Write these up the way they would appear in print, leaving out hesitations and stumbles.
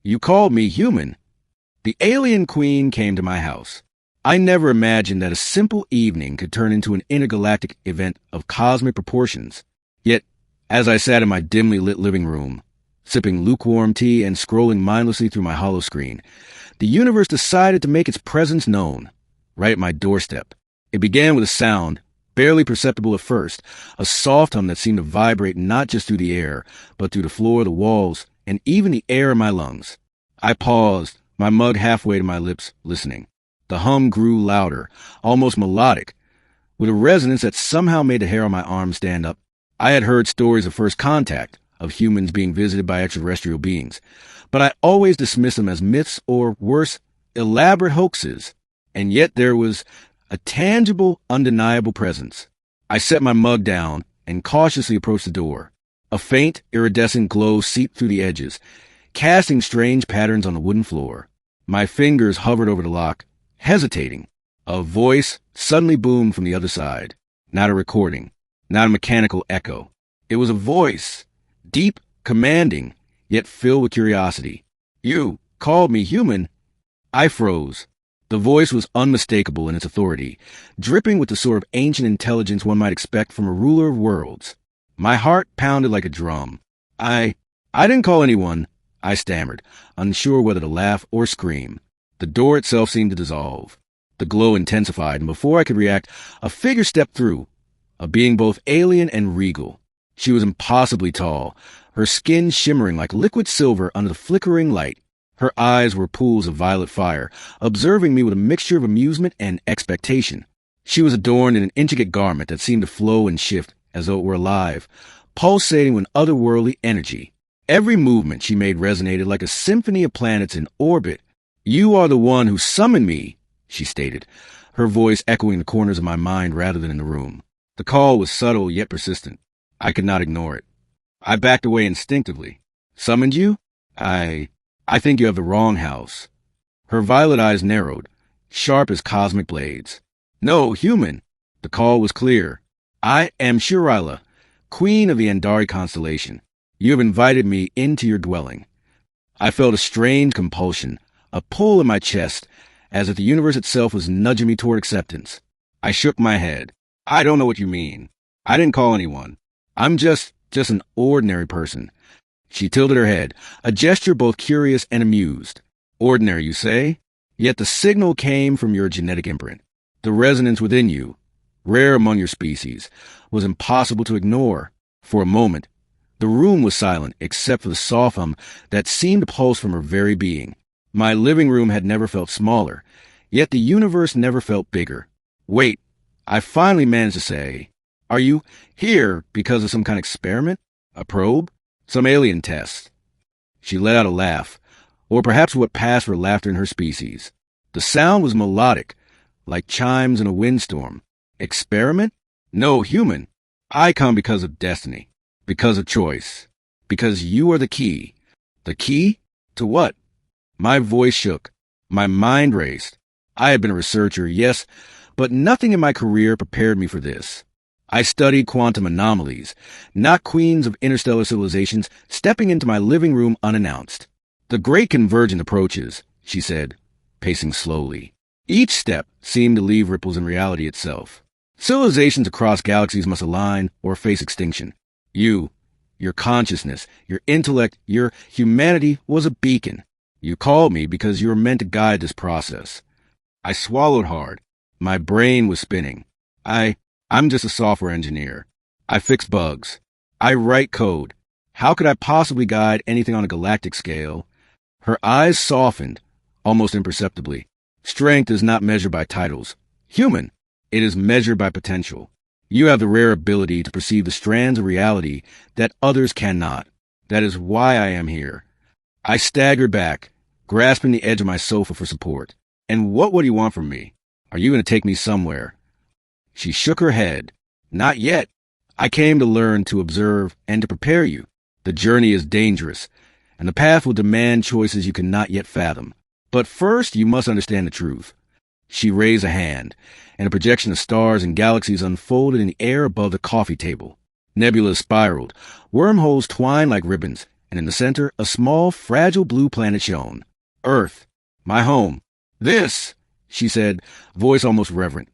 You called me human. The AlienQueen came to my house. I never imagined that a simple evening could turn into an intergalactic event of cosmic proportions. Yet, as I sat in my dimly lit living room, sipping lukewarm tea and scrolling mindlessly through my hollow screen, the universe decided to make its presence known, right at my doorstep. It began with a sound, barely perceptible at first, a soft hum that seemed to vibrate not just through the air, but through the floor, the walls, and even the air in my lungs. I paused, my mug halfway to my lips, listening. The hum grew louder, almost melodic, with a resonance that somehow made the hair on my arm stand up. I had heard stories of first contact, of humans being visited by extraterrestrial beings, but I always dismissed them as myths or, worse, elaborate hoaxes. And yet there was a tangible, undeniable presence. I set my mug down and cautiously approached the door. A faint, iridescent glow seeped through the edges, casting strange patterns on the wooden floor. My fingers hovered over the lock, hesitating. A voice suddenly boomed from the other side. Not a recording, not a mechanical echo. It was a voice, deep, commanding, yet filled with curiosity. You called me human? I froze. The voice was unmistakable in its authority, dripping with the sort of ancient intelligence one might expect from a ruler of worlds. My heart pounded like a drum. I didn't call anyone, I stammered, unsure whether to laugh or scream. The door itself seemed to dissolve. The glow intensified, and before I could react, a figure stepped through, a being both alien and regal. She was impossibly tall, her skin shimmering like liquid silver under the flickering light. Her eyes were pools of violet fire, observing me with a mixture of amusement and expectation. She was adorned in an intricate garment that seemed to flow and shift as though it were alive, pulsating with otherworldly energy. Every movement she made resonated like a symphony of planets in orbit. You are the one who summoned me, she stated, her voice echoing the corners of my mind rather than in the room. The call was subtle yet persistent. I could not ignore it. I backed away instinctively. Summoned you? I think you have the wrong house. Her violet eyes narrowed, sharp as cosmic blades. No, human. The call was clear. I am Shirila, queen of the Andari constellation. You have invited me into your dwelling. I felt a strange compulsion, a pull in my chest, as if the universe itself was nudging me toward acceptance. I shook my head. I don't know what you mean. I didn't call anyone. I'm just an ordinary person. She tilted her head, a gesture both curious and amused. Ordinary, you say? Yet the signal came from your genetic imprint. The resonance within you, rare among your species, was impossible to ignore. For a moment, the room was silent except for the soft hum that seemed to pulse from her very being. My living room had never felt smaller, yet the universe never felt bigger. Wait, I finally managed to say, are you here because of some kind of experiment? A probe? Some alien test? She let out a laugh, or perhaps what passed for laughter in her species. The sound was melodic, like chimes in a windstorm. Experiment? No, human. I come because of destiny, because of choice, because you are the key. The key? To what? My voice shook. My mind raced. I had been a researcher, yes, but nothing in my career prepared me for this. I studied quantum anomalies, not queens of interstellar civilizations stepping into my living room unannounced. The great convergent approaches, she said, pacing slowly. Each step seemed to leave ripples in reality itself. Civilizations across galaxies must align or face extinction. You, your consciousness, your intellect, your humanity was a beacon. You called me because you were meant to guide this process. I swallowed hard. My brain was spinning. I'm just a software engineer. I fix bugs. I write code. How could I possibly guide anything on a galactic scale? Her eyes softened, almost imperceptibly. Strength is not measured by titles. Human. It is measured by potential. You have the rare ability to perceive the strands of reality that others cannot. That is why I am here. I staggered back, grasping the edge of my sofa for support. And what would you want from me? Are you going to take me somewhere? She shook her head. Not yet. I came to learn, to observe, and to prepare you. The journey is dangerous, and the path will demand choices you cannot yet fathom. But first, you must understand the truth. She raised a hand, and a projection of stars and galaxies unfolded in the air above the coffee table. Nebulas spiraled, wormholes twined like ribbons, and in the center, a small, fragile blue planet shone. Earth, my home. This, she said, voice almost reverent,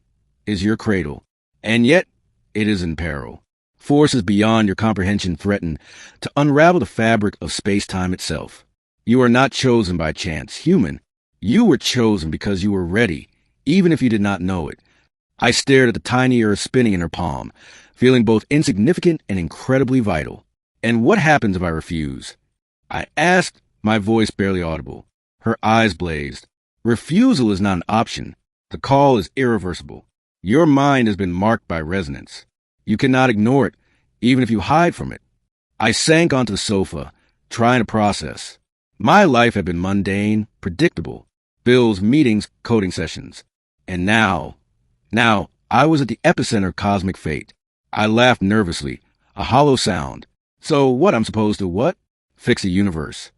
is your cradle. And yet, it is in peril. Forces beyond your comprehension threaten to unravel the fabric of space-time itself. You are not chosen by chance, human. You were chosen because you were ready, even if you did not know it. I stared at the tiny earth spinning in her palm, feeling both insignificant and incredibly vital. And what happens if I refuse? I asked, my voice barely audible. Her eyes blazed. Refusal is not an option. The call is irreversible. Your mind has been marked by resonance. You cannot ignore it, even if you hide from it. I sank onto the sofa, trying to process. My life had been mundane, predictable. Bills, meetings, coding sessions. And now I was at the epicenter of cosmic fate. I laughed nervously, a hollow sound. So what, I'm supposed to what? Fix a universe.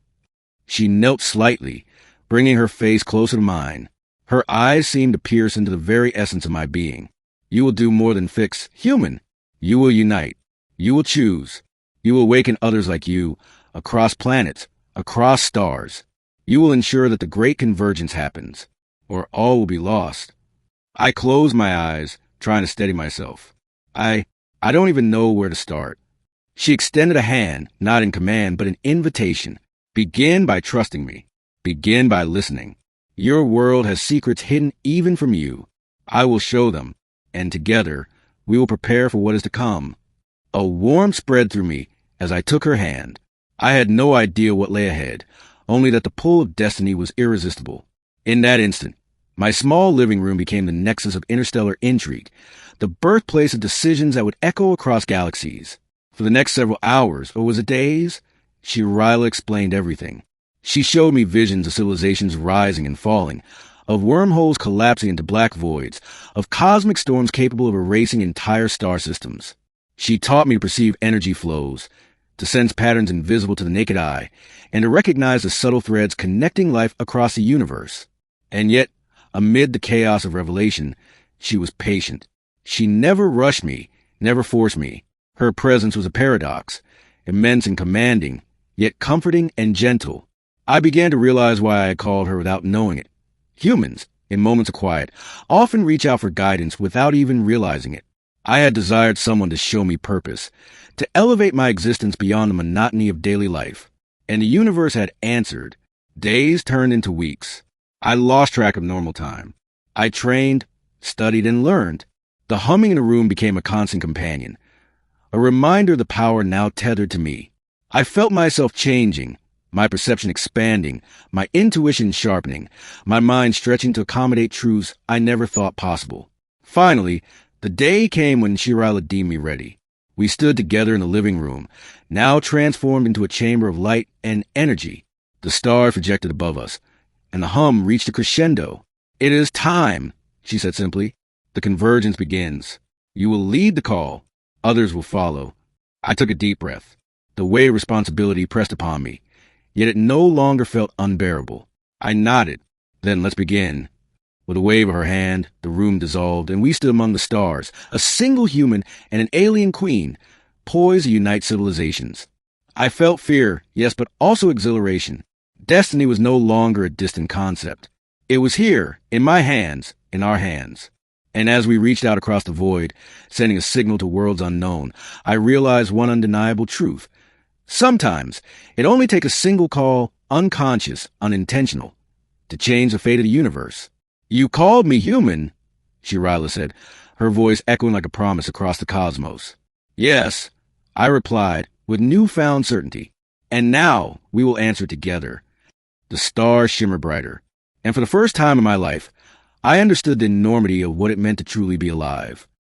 She knelt slightly, bringing her face closer to mine. Her eyes seemed to pierce into the very essence of my being. You will do more than fix, human. You will unite. You will choose. You will awaken others like you, across planets, across stars. You will ensure that the great convergence happens, or all will be lost. I closed my eyes, trying to steady myself. I don't even know where to start. She extended a hand, not in command, but an invitation. Begin by trusting me. Begin by listening. Your world has secrets hidden even from you. I will show them, and together, we will prepare for what is to come. A warmth spread through me as I took her hand. I had no idea what lay ahead, only that the pull of destiny was irresistible. In that instant, my small living room became the nexus of interstellar intrigue, the birthplace of decisions that would echo across galaxies. For the next several hours, or was it days, Shirila explained everything. She showed me visions of civilizations rising and falling, of wormholes collapsing into black voids, of cosmic storms capable of erasing entire star systems. She taught me to perceive energy flows, to sense patterns invisible to the naked eye, and to recognize the subtle threads connecting life across the universe. And yet, amid the chaos of revelation, she was patient. She never rushed me, never forced me. Her presence was a paradox, immense and commanding, yet comforting and gentle. I began to realize why I had called her without knowing it. Humans, in moments of quiet, often reach out for guidance without even realizing it. I had desired someone to show me purpose, to elevate my existence beyond the monotony of daily life. And the universe had answered. Days turned into weeks. I lost track of normal time. I trained, studied, and learned. The humming in the room became a constant companion, a reminder of the power now tethered to me. I felt myself changing, my perception expanding, my intuition sharpening, my mind stretching to accommodate truths I never thought possible. Finally, the day came when Shirila deemed me ready. We stood together in the living room, now transformed into a chamber of light and energy. The stars projected above us, and the hum reached a crescendo. It is time, she said simply. The convergence begins. You will lead the call. Others will follow. I took a deep breath. The weight of responsibility pressed upon me, yet it no longer felt unbearable. I nodded. Then let's begin. With a wave of her hand, the room dissolved, and we stood among the stars, a single human and an alien queen, poised to unite civilizations. I felt fear, yes, but also exhilaration. Destiny was no longer a distant concept. It was here, in my hands, in our hands. And as we reached out across the void, sending a signal to worlds unknown, I realized one undeniable truth. Sometimes, it only takes a single call, unconscious, unintentional, to change the fate of the universe. You called me human, Shirila said, her voice echoing like a promise across the cosmos. Yes, I replied, with newfound certainty. And now we will answer together. The stars shimmered brighter, and for the first time in my life, I understood the enormity of what it meant to truly be alive.